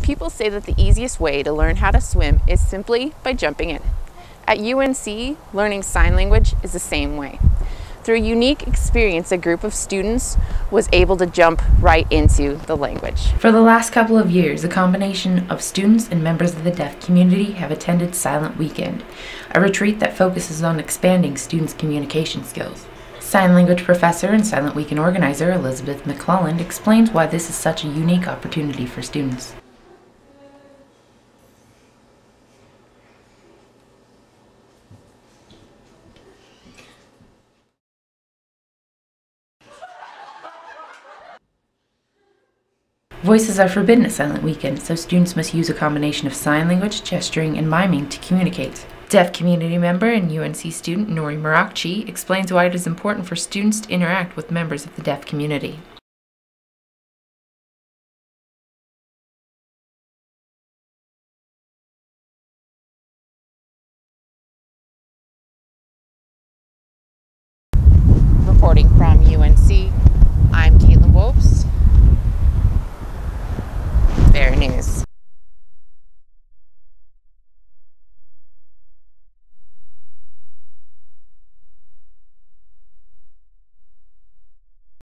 People say that the easiest way to learn how to swim is simply by jumping in. At UNC, learning sign language is the same way. Through a unique experience, a group of students was able to jump right into the language. For the last couple of years, a combination of students and members of the deaf community have attended Silent Weekend, a retreat that focuses on expanding students' communication skills. Sign language professor and Silent Weekend organizer Elizabeth McClelland explains why this is such a unique opportunity for students. Voices are forbidden at Silent Weekend, so students must use a combination of sign language, gesturing, and miming to communicate. Deaf community member and UNC student Nori Marakchi explains why it is important for students to interact with members of the deaf community. Reporting from UNC, I'm Caitlin Wopes.